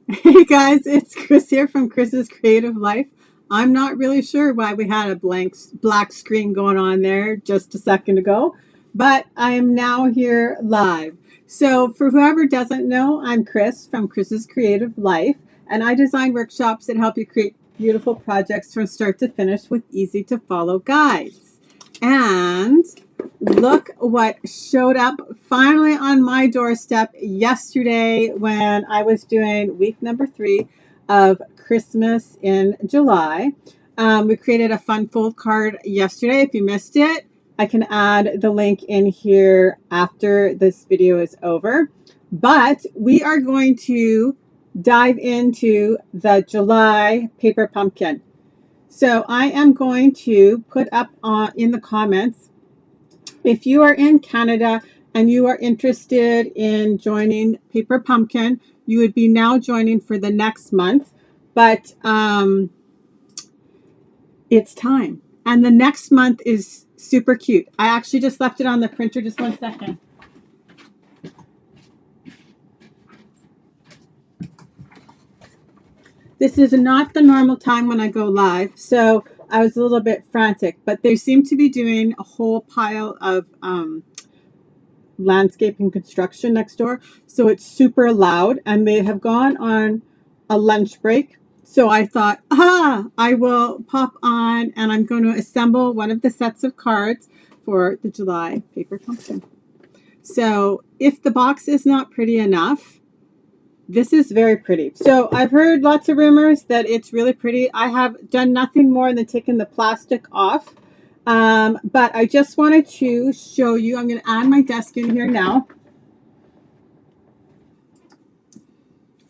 Hey guys, it's Chris here from Chris's Creative Life. I'm not really sure why we had a black screen going on there just a second ago, but I am now here live. So for whoever doesn't know, I'm Chris from Chris's Creative Life, and I design workshops that help you create beautiful projects from start to finish with easy to follow guides. And look what showed up finally on my doorstep yesterday when I was doing week number 3 of Christmas in July. We created a fun fold card yesterday. If you missed it, I can add the link in here after this video is over. But we are going to dive into the July paper pumpkin. So I am going to put up in the comments, if you are in Canada and you are interested in joining Paper Pumpkin, you would be now joining for the next month, but it's time. And the next month is super cute. I actually just left it on the printer. Just one second. This is not the normal time when I go live, so I was a little bit frantic, but they seem to be doing a whole pile of landscaping construction next door, so it's super loud, and they have gone on a lunch break. So I thought, I will pop on and I'm going to assemble one of the sets of cards for the July paper pumpkin. So if the box is not pretty enough, this is very pretty. So I've heard lots of rumors that it's really pretty. I have done nothing more than taken the plastic off. But I just wanted to show you. I'm going to add my desk in here now.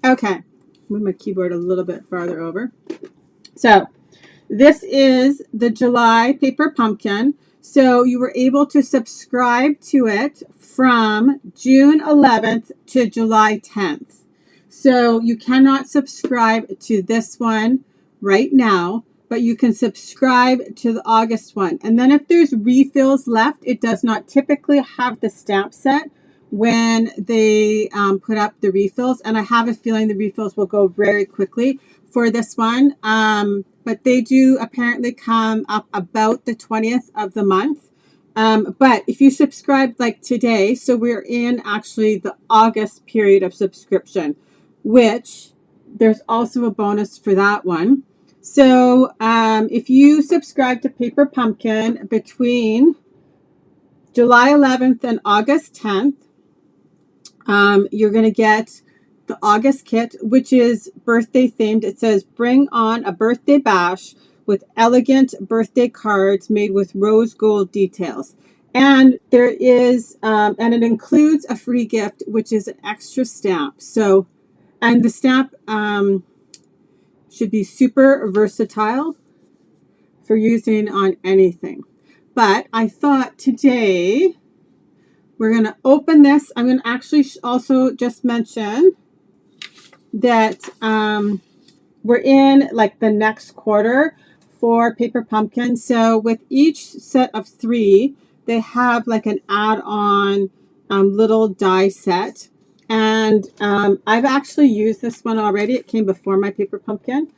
Okay, move my keyboard a little bit farther over. So this is the July paper pumpkin. So you were able to subscribe to it from June 11th to July 10th. So you cannot subscribe to this one right now, but you can subscribe to the August one. And then if there's refills left, it does not typically have the stamp set when they put up the refills. And I have a feeling the refills will go very quickly for this one. But they do apparently come up about the 20th of the month. But if you subscribe like today, so we're in actually the August period of subscription, which there's also a bonus for that one. So if you subscribe to Paper Pumpkin between July 11th and August 10th, you're going to get the August kit, which is birthday themed. It says, bring on a birthday bash with elegant birthday cards made with rose gold details. And there is, and it includes a free gift, which is an extra stamp. So, and the stamp should be super versatile for using on anything. But I thought today we're going to open this. I'm going to actually also just mention that we're in like the next quarter for Paper Pumpkin. So with each set of 3, they have like an add-on little die set. And I've actually used this one already. It came before my Paper Pumpkin.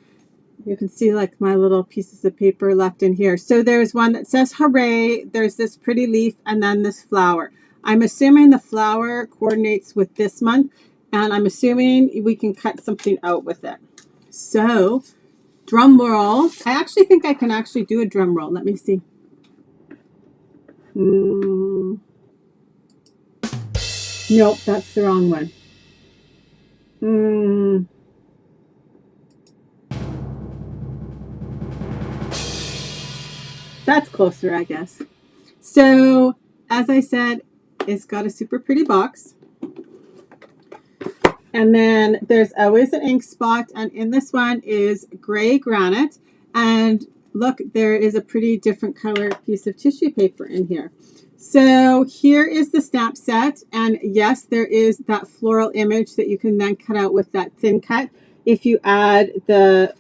You can see like my little pieces of paper left in here. So there's one that says hooray. There's this pretty leaf and then this flower. I'm assuming the flower coordinates with this month, and I'm assuming we can cut something out with it. So drum roll. I actually think I can actually do a drum roll. Let me see. Nope, that's the wrong one. That's closer, I guess. So, as I said, it's got a super pretty box. And then there's always an ink spot. And in this one is gray granite. And look, there is a pretty different color piece of tissue paper in here. So here is the stamp set. And yes, there is that floral image that you can then cut out with that thin cut if you add the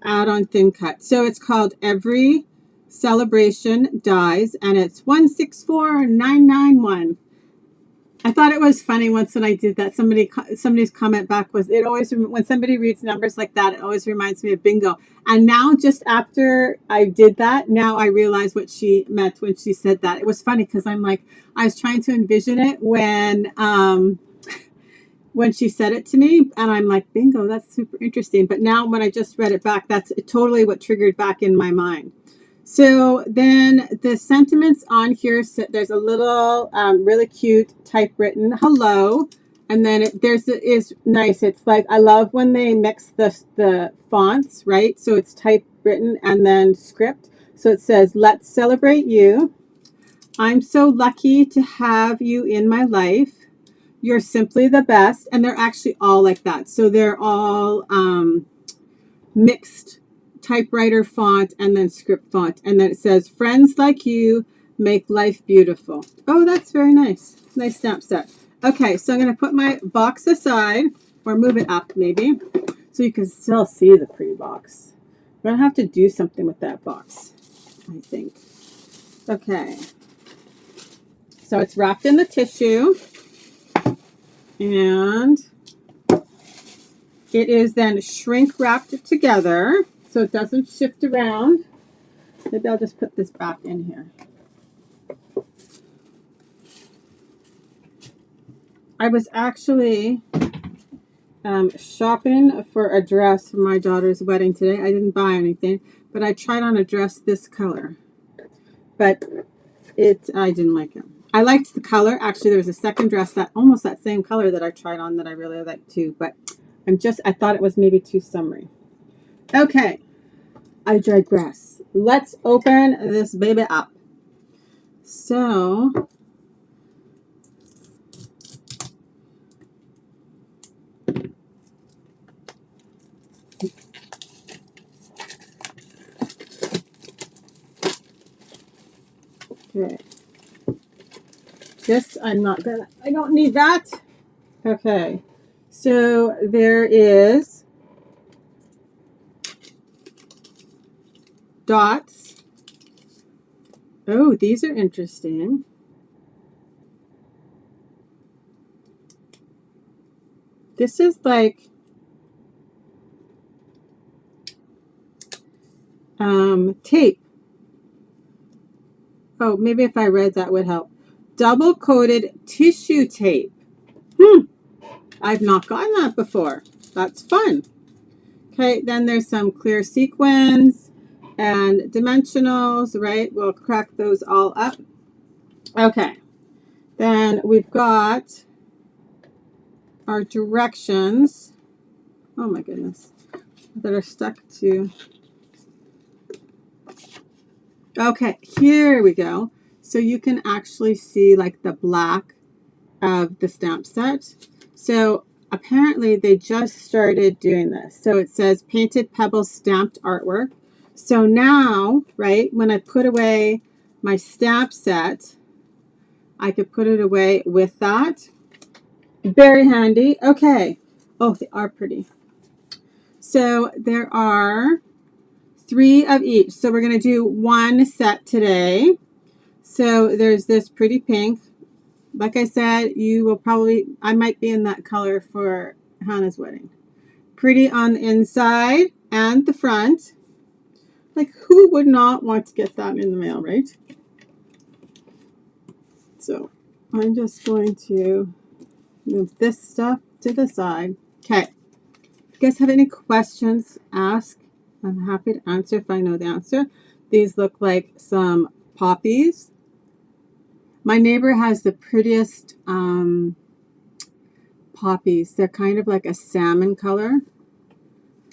add-on thin cut. So it's called Every Celebration Dies, and it's 164991. I thought it was funny once when I did that. Somebody's comment back was, it always, when somebody reads numbers like that, it always reminds me of bingo. And now, just after I did that, now I realize what she meant when she said that. It was funny because I'm like, I was trying to envision it when she said it to me, and I'm like, bingo, that's super interesting. But now when I just read it back, that's totally what triggered back in my mind. So then the sentiments on here, so there's a little really cute typewritten hello. And then is nice. It's like, I love when they mix the fonts, right? So it's typewritten and then script. So it says, let's celebrate you. I'm so lucky to have you in my life. You're simply the best. And they're actually all like that. So they're all mixed typewriter font and then script font. And then it says, friends like you make life beautiful. Oh, that's very nice. Nice stamp set. Okay, so I'm going to put my box aside, or move it up maybe, so you can still see the pretty box. I'm going to have to do something with that box, I think. Okay. So it's wrapped in the tissue. And it is then shrink wrapped together so it doesn't shift around. Maybe I'll just put this back in here. I was actually shopping for a dress for my daughter's wedding today. I didn't buy anything, but I tried on a dress this color. But I didn't like it. I liked the color. Actually, there was a second dress that almost that same color that I tried on that I really liked too. But I thought it was maybe too summery. Okay, I digress. Let's open this baby up. So, okay. This I don't need that. Okay. So there is dots. Oh, these are interesting. This is like tape. Oh, maybe if I read that would help. Double coated tissue tape. I've not gotten that before. That's fun. Okay, then there's some clear sequins and dimensionals, right? We'll crack those all up. Okay, then we've got our directions. Oh my goodness, that are stuck to. Okay, here we go. So you can actually see like the black of the stamp set. So apparently they just started doing this. So it says painted pebbles stamped artwork. So now, right, when I put away my stamp set, I could put it away with that. Very handy. Okay. Oh, they are pretty. So there are 3 of each. So we're going to do one set today. So there's this pretty pink. Like I said, I might be in that color for Hannah's wedding. Pretty on the inside and the front. Like, who would not want to get that in the mail, right? So I'm just going to move this stuff to the side. Okay. If you guys have any questions, ask. I'm happy to answer if I know the answer. These look like some poppies. My neighbor has the prettiest poppies. They're kind of like a salmon color.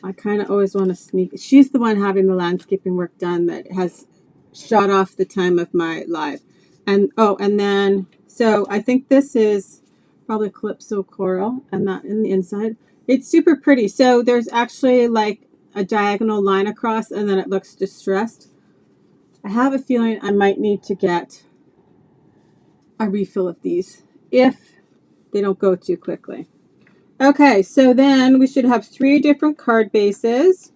I kind of always want to sneak. She's the one having the landscaping work done that has shot off the time of my live. And then, so I think this is probably Calypso Coral, and that in the inside. It's super pretty. So there's actually like a diagonal line across, and then it looks distressed. I have a feeling I might need to get a refill of these if they don't go too quickly. Okay, so then we should have 3 different card bases,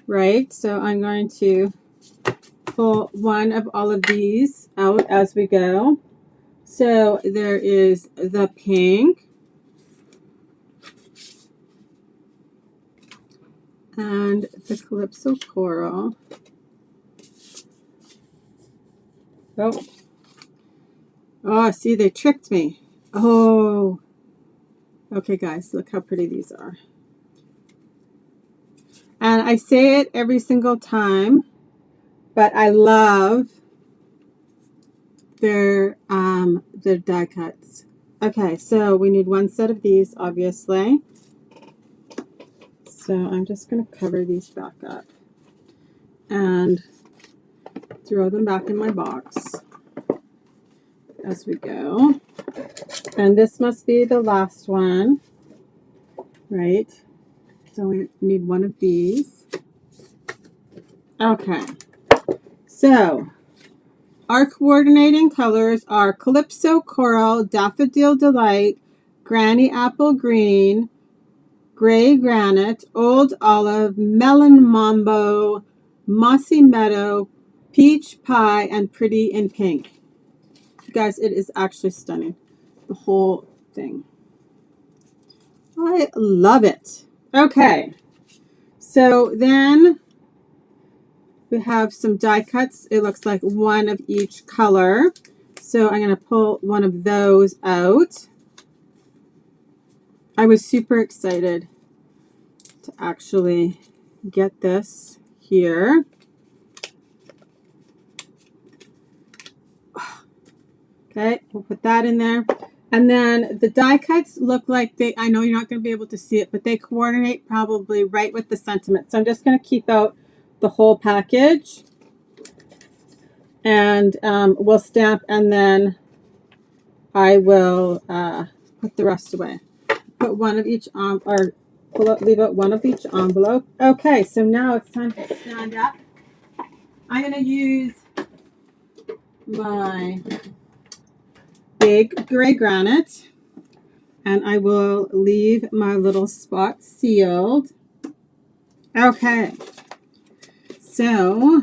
right? So I'm going to pull one of all of these out as we go. So there is the pink and the Calypso Coral. Oh, oh, see, they tricked me. Oh, okay, guys, look how pretty these are. And I say it every single time, but I love their die cuts. Okay, so we need one set of these, obviously. So I'm just going to cover these back up and throw them back in my box as we go. And this must be the last one, right? So we need one of these. Okay, so our coordinating colors are Calypso Coral, Daffodil Delight, Granny Apple Green, Gray Granite, Old Olive, Melon Mambo, Mossy Meadow, Peach Pie, and Pretty in Pink. Guys, it is actually stunning. The whole thing. I love it. Okay. So then we have some die cuts. It looks like one of each color. So I'm going to pull one of those out. I was super excited to actually get this here. Okay, we'll put that in there. And then the die cuts look like they, I know you're not going to be able to see it, but they coordinate probably right with the sentiment. So I'm just going to keep out the whole package. And we'll stamp, and then I will put the rest away. Put one of each, or pull out, leave out one of each envelope. Okay, so now it's time to stand up. I'm going to use my big gray granite, and I will leave my little spot sealed. Okay, so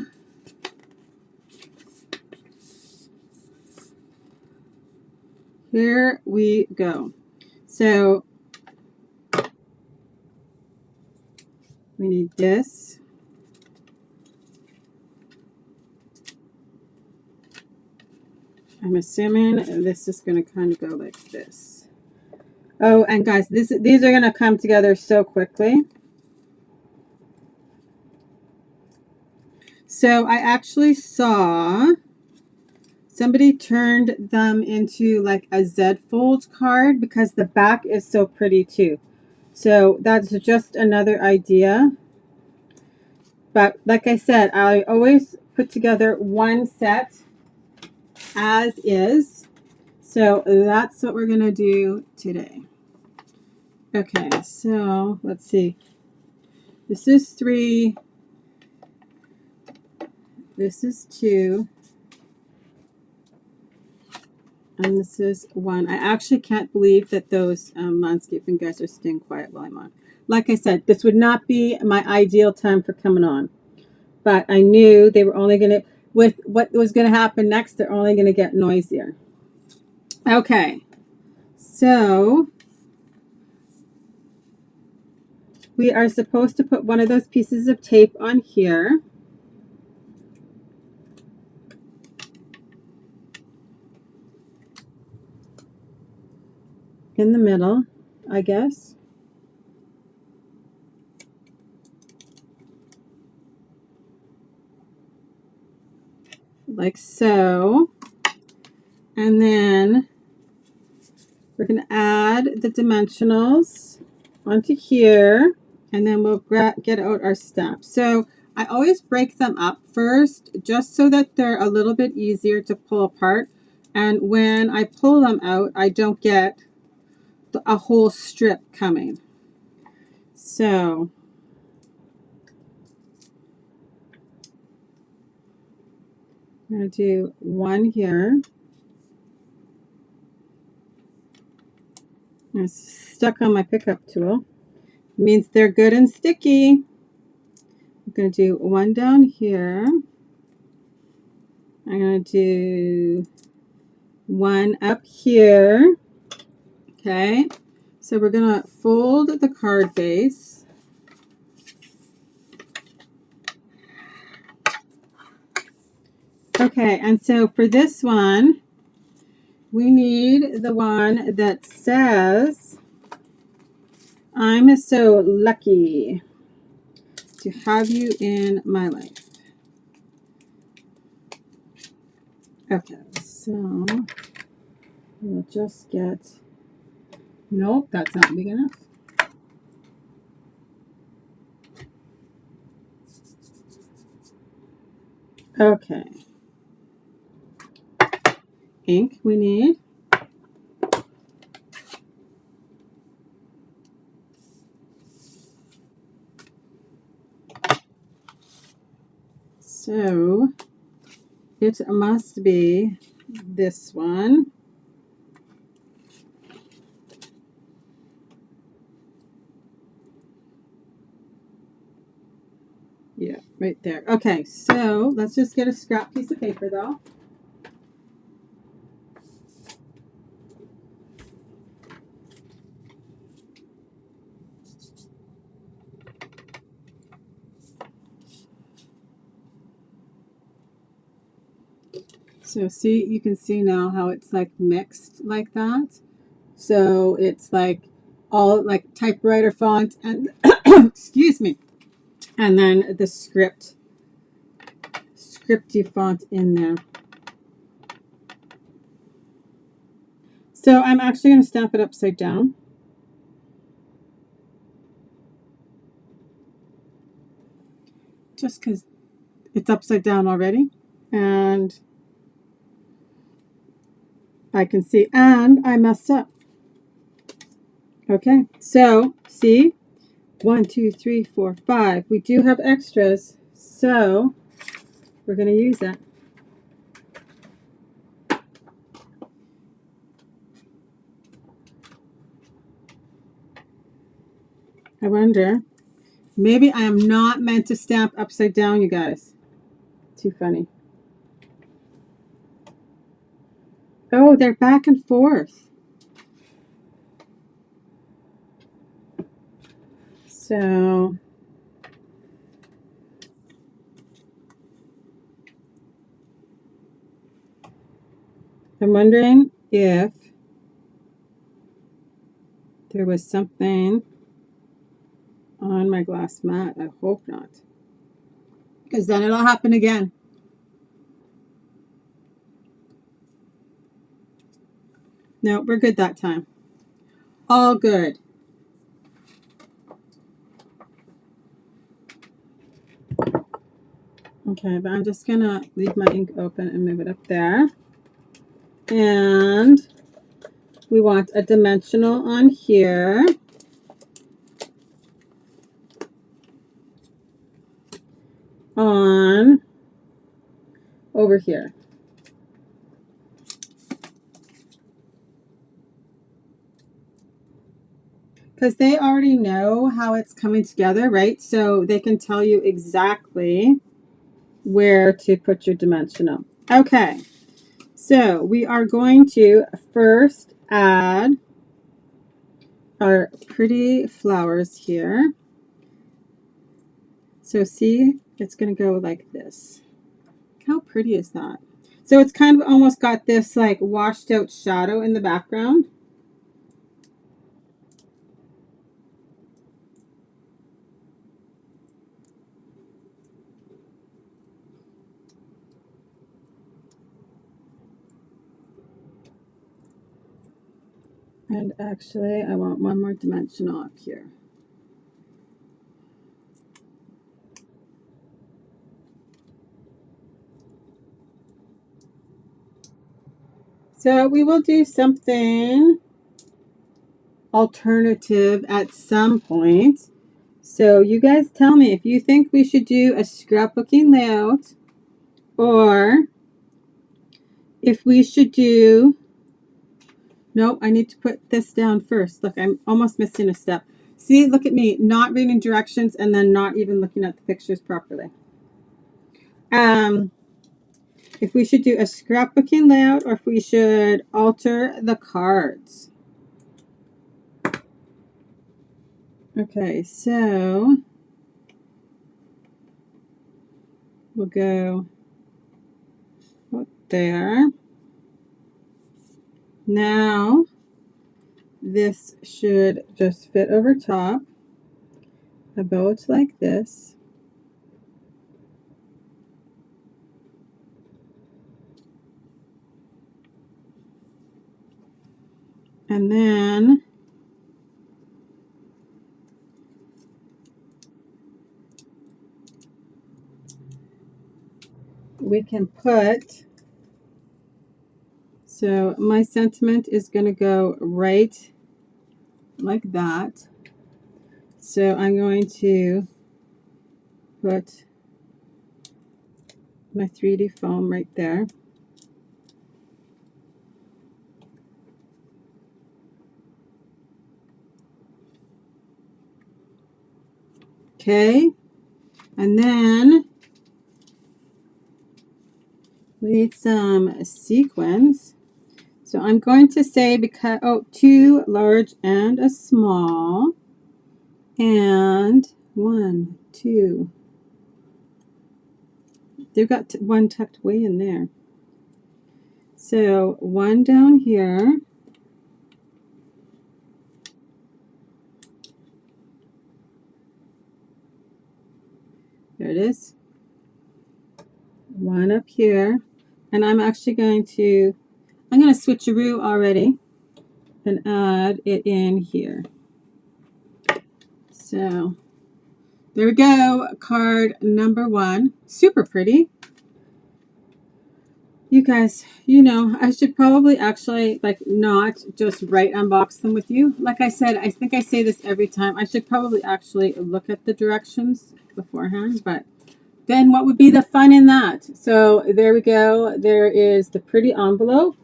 here we go. So we need this. I'm assuming this is going to kind of go like this. Oh, and guys, these are going to come together so quickly. So I actually saw somebody turned them into like a Z fold card because the back is so pretty too. So that's just another idea. But like I said, I always put together one set as is. So that's what we're going to do today. Okay, so let's see. This is 3. This is 2. And this is 1. I actually can't believe that those landscaping guys are staying quiet while I'm on. Like I said, this would not be my ideal time for coming on. But I knew they were only going to, with what was going to happen next, they're only going to get noisier. Okay. So we are supposed to put one of those pieces of tape on here. In the middle, I guess. Like so. And then we're going to add the dimensionals onto here. And then we'll get out our stamp. So I always break them up first, just so that they're a little bit easier to pull apart. And when I pull them out, I don't get a whole strip coming. So I'm going to do one here. It's stuck on my pickup tool. It means they're good and sticky. I'm going to do one down here. I'm going to do one up here. Okay, so we're gonna fold the card base. Okay, and so for this one, we need the one that says, I'm so lucky to have you in my life. Okay, so we'll just get, nope, that's not big enough. Okay. Ink we need. So it must be this one. Yeah, right there. Okay, so let's just get a scrap piece of paper though. So see, you can see now how it's like mixed like that. So it's like all like typewriter font and excuse me, and then the scripty font in there. So I'm actually going to stamp it upside down. Just because it's upside down already. And I can see, and I messed up. Okay, so see, 1, 2, 3, 4, 5. We do have extras, so we're going to use that. I wonder, maybe I am not meant to stamp upside down, you guys. Too funny. Oh, they're back and forth. So I'm wondering if there was something on my glass mat. I hope not, because then it'll happen again. No, we're good that time. All good. Okay, but I'm just going to leave my ink open and move it up there. And we want a dimensional on here. On over here. Because they already know how it's coming together, right? So they can tell you exactly where to put your dimensional. Okay, so we are going to first add our pretty flowers here. So see, it's going to go like this. How pretty is that? So it's kind of almost got this like washed out shadow in the background. And actually, I want one more dimensional up here. So we will do something alternative at some point. So you guys tell me if you think we should do a scrapbooking layout or if we should do, nope, I need to put this down first. Look, I'm almost missing a step. See, look at me, not reading directions and then not even looking at the pictures properly. if we should do a scrapbooking layout or if we should alter the cards. Okay, so we'll go there. Now this should just fit over top about like this. And then we can put, so my sentiment is going to go right like that. So I'm going to put my 3D foam right there. Okay, and then we need some sequins. So I'm going to say, because, oh, 2 large and a small, and 1, 2. They've got one tucked way in there. So 1 down here. There it is. 1 up here. And I'm actually going to, I'm going to switcheroo already and add it in here. So there we go. Card number 1. Super pretty. You guys, you know, I should probably actually like not just unbox them with you. Like I said, I think I say this every time. I should probably actually look at the directions beforehand, but then what would be the fun in that? So there we go. There is the pretty envelope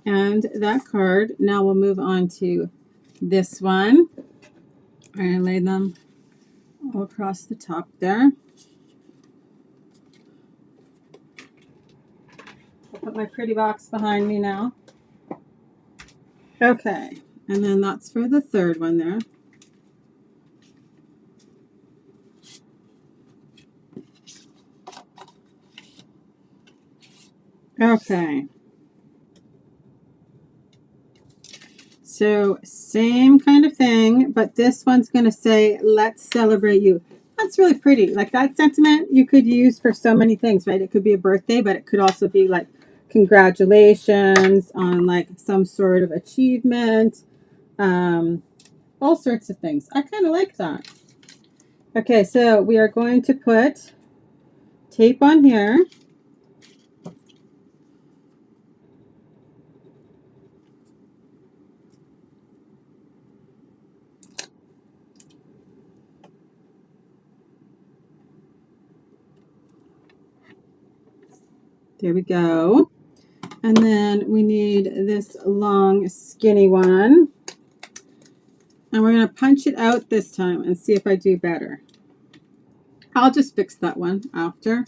and that card. Now we'll move on to this one. I'm going to lay them all across the top there. I'll put my pretty box behind me now. Okay, and then that's for the third one there. Okay. So same kind of thing, but this one's going to say, let's celebrate you. That's really pretty. Like that sentiment you could use for so many things, right? It could be a birthday, but it could also be like congratulations on like some sort of achievement. All sorts of things. I kind of like that. Okay, so we are going to put tape on here. There we go. And then we need this long skinny one. And we're going to punch it out this time and see if I do better. I'll just fix that one after.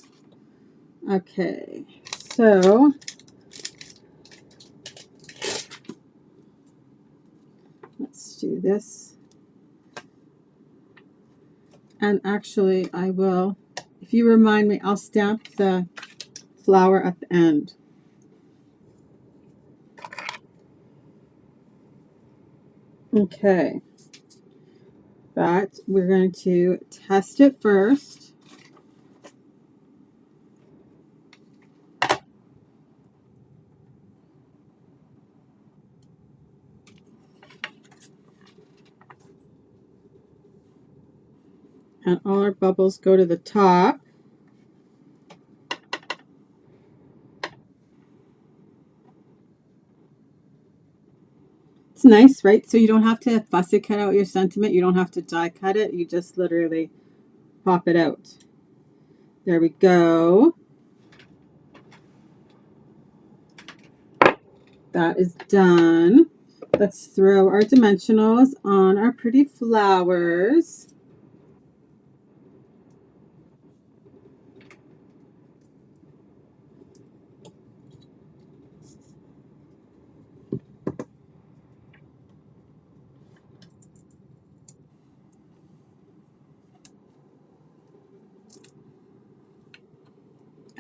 Okay, so let's do this. And actually, I will, if you remind me, I'll stamp the flower at the end. Okay, but we're going to test it first. And all our bubbles go to the top. It's nice, right? So you don't have to fussy cut out your sentiment. You don't have to die cut it. You just literally pop it out. There we go. That is done. Let's throw our dimensionals on our pretty flowers.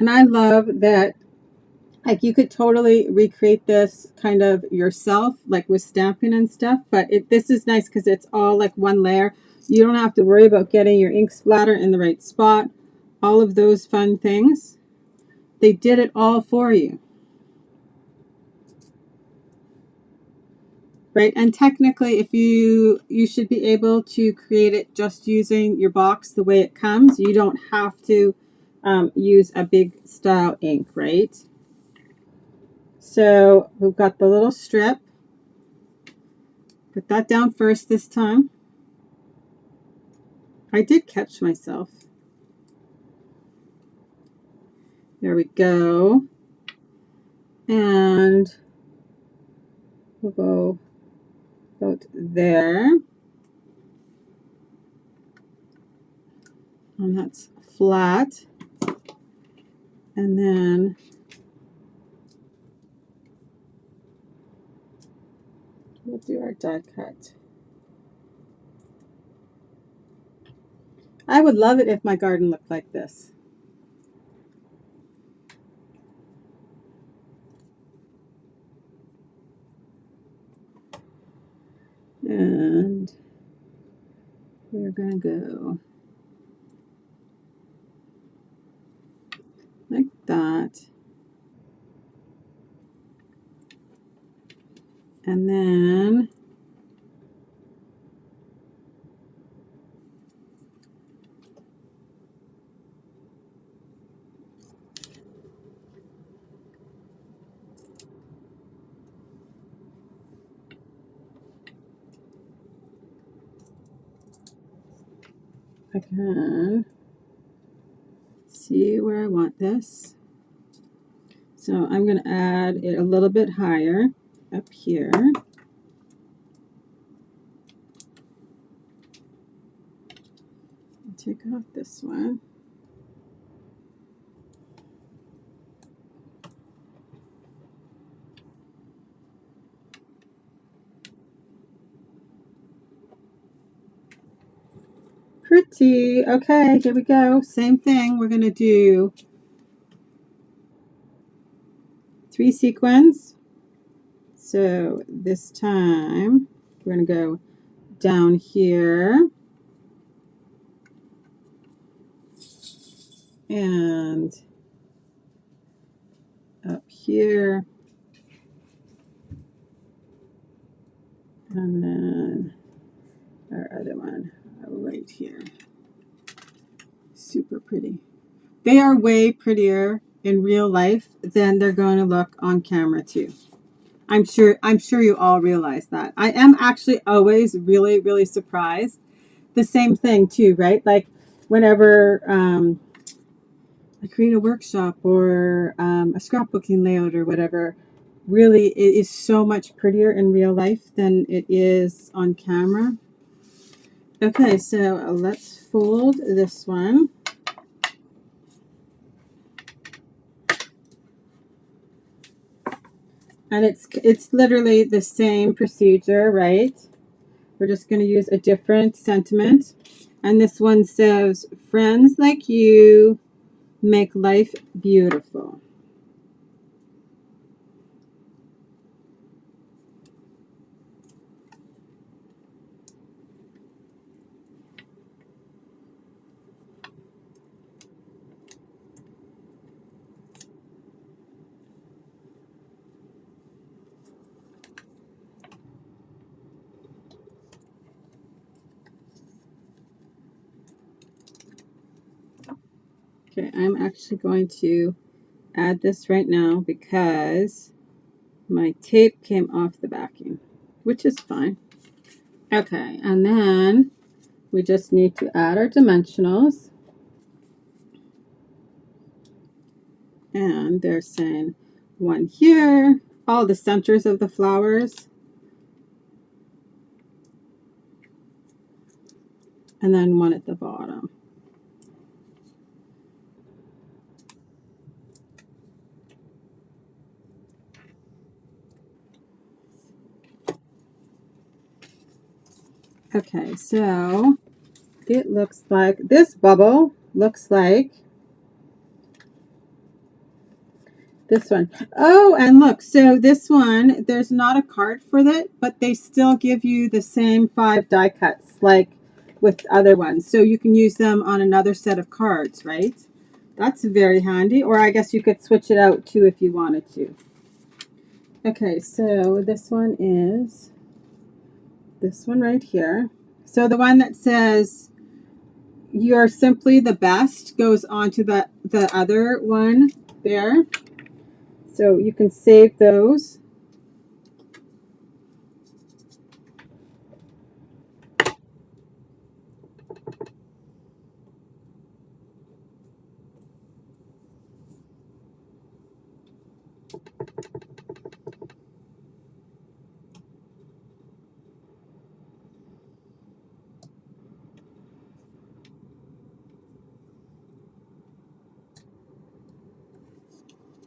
And I love that, like, you could totally recreate this kind of yourself, like with stamping and stuff, but this is nice because it's all like one layer. You don't have to worry about getting your ink splatter in the right spot, all of those fun things. They did it all for you. Right, and technically, if you should be able to create it just using your box the way it comes. You don't have to use a big style ink, right? So we've got the little strip. Put that down first this time. I did catch myself. There we go. And we'll go about there. And that's flat. And then we'll do our die cut. I would love it if my garden looked like this. And we're going to go like that. And then I can see where I want this. So I'm going to add it a little bit higher up here. Take off this one. Pretty. Okay, here we go. Same thing. We're going to do 3 sequins. So this time we're going to go down here and up here, and then our other one right here. Super pretty. They are way prettier in real life than they're going to look on camera too. I'm sure you all realize that. I am actually always really, really surprised. The same thing too, right? Like whenever I create a workshop or a scrapbooking layout or whatever, really it is so much prettier in real life than it is on camera. Okay, so let's fold this one. And it's literally the same procedure, right? We're just going to use a different sentiment. And this one says, friends like you make life beautiful. Okay, I'm actually going to add this right now because my tape came off the backing, which is fine. Okay, and then we just need to add our dimensionals. And they're saying one here, all the centers of the flowers. And then one at the bottom. Okay, so it looks like this bubble looks like This one. Oh, and look, so this one, there's not a card for it, but they still give you the same 5 die cuts like with other ones. So you can use them on another set of cards, right? That's very handy. Or I guess you could switch it out too if you wanted to. Okay, so this one is this one right here. So the one that says "You're simply the best" goes on to the other one there. So you can save those.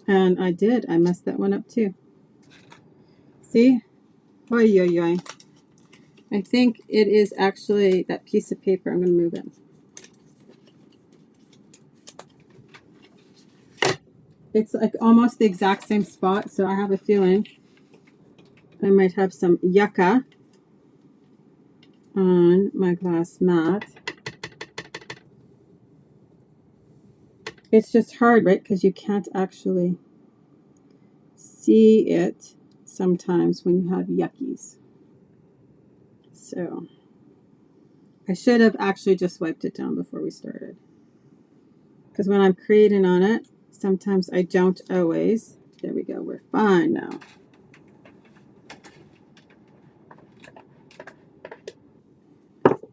And I did. I messed that one up too. See? Oy, oy, oy. I think it is actually that piece of paper. I'm going to move it. It's like almost the exact same spot, so I have a feeling I might have some yucca on my glass mat. It's just hard, right? Because you can't actually see it sometimes when you have yuckies. So I should have actually just wiped it down before we started. Because when I'm creating on it, sometimes I don't always. There we go. We're fine now.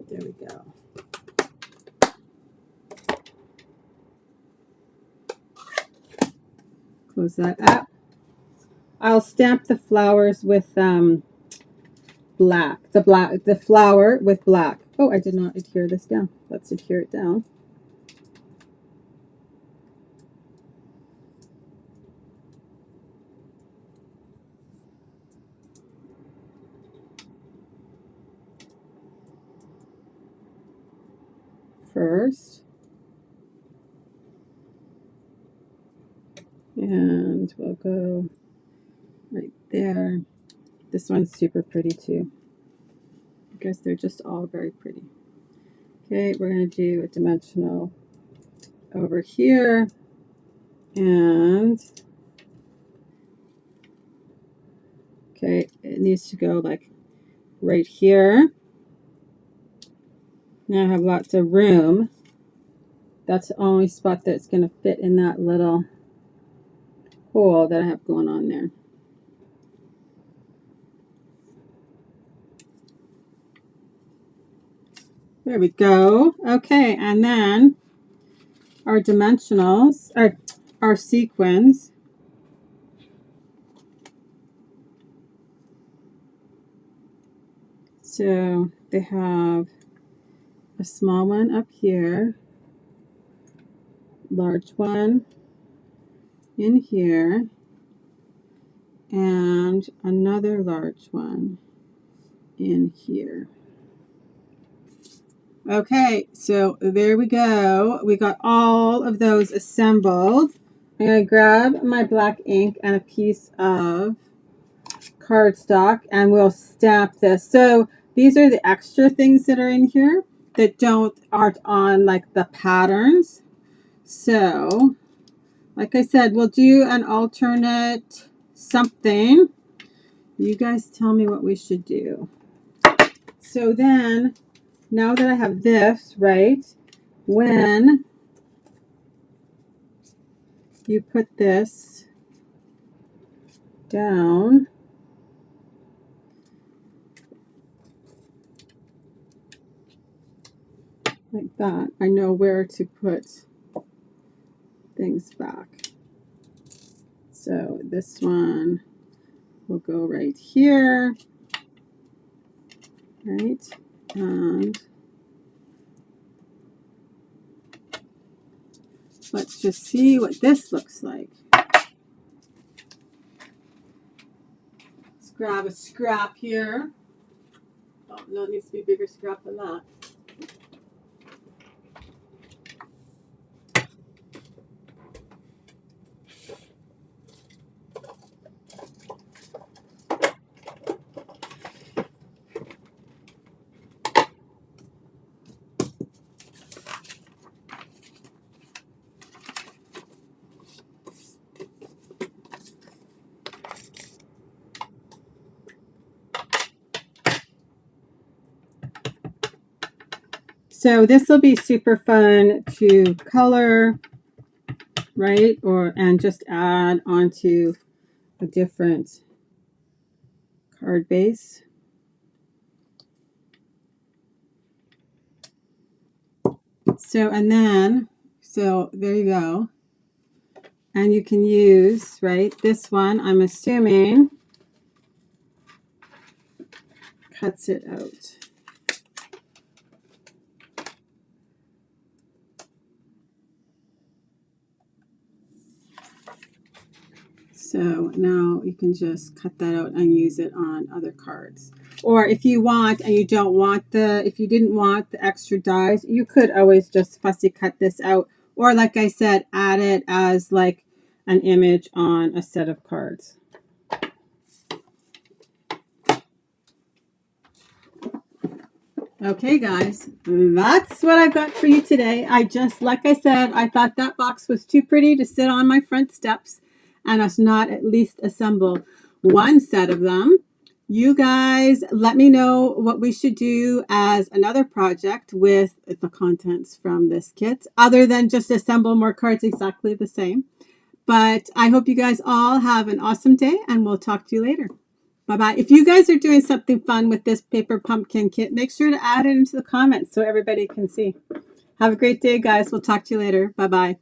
There we go. Close that up. I'll stamp the flowers with black. The flower with black. Oh, I did not adhere this down. Let's adhere it down. First. And we'll go right there. This one's super pretty too. I guess they're just all very pretty. Okay, we're going to do a dimensional over here. And okay, it needs to go like right here. Now I have lots of room. That's the only spot that's going to fit in that little hole that I have going on there. There we go. Okay, and then our dimensionals, our sequins. So they have a small one up here, large one in here, and another large one in here. Okay, so there we go. We got all of those assembled. I'm going to grab my black ink and a piece of cardstock and we'll stamp this. So these are the extra things that are in here that aren't on like the patterns. So like I said, we'll do an alternate something. You guys tell me what we should do. So then, now that I have this, right, when you put this down, like that, I know where to put things back. So this one will go right here, right, and let's just see what this looks like. Let's grab a scrap here. Oh, no, it needs to be a bigger scrap than that. So this will be super fun to color, right? And just add onto a different card base. So there you go. And you can use, right, this one, I'm assuming, cuts it out. So now you can just cut that out and use it on other cards. Or if you want and you don't want if you didn't want the extra dies, you could always just fussy cut this out. Or like I said, add it as like an image on a set of cards. Okay, guys, that's what I've got for you today. Like I said, I thought that box was too pretty to sit on my front steps and us not at least assemble one set of them. You guys let me know what we should do as another project with the contents from this kit, other than just assemble more cards exactly the same. But I hope you guys all have an awesome day, and we'll talk to you later. Bye-bye. If you guys are doing something fun with this paper pumpkin kit, make sure to add it into the comments so everybody can see. Have a great day, guys. We'll talk to you later. Bye-bye.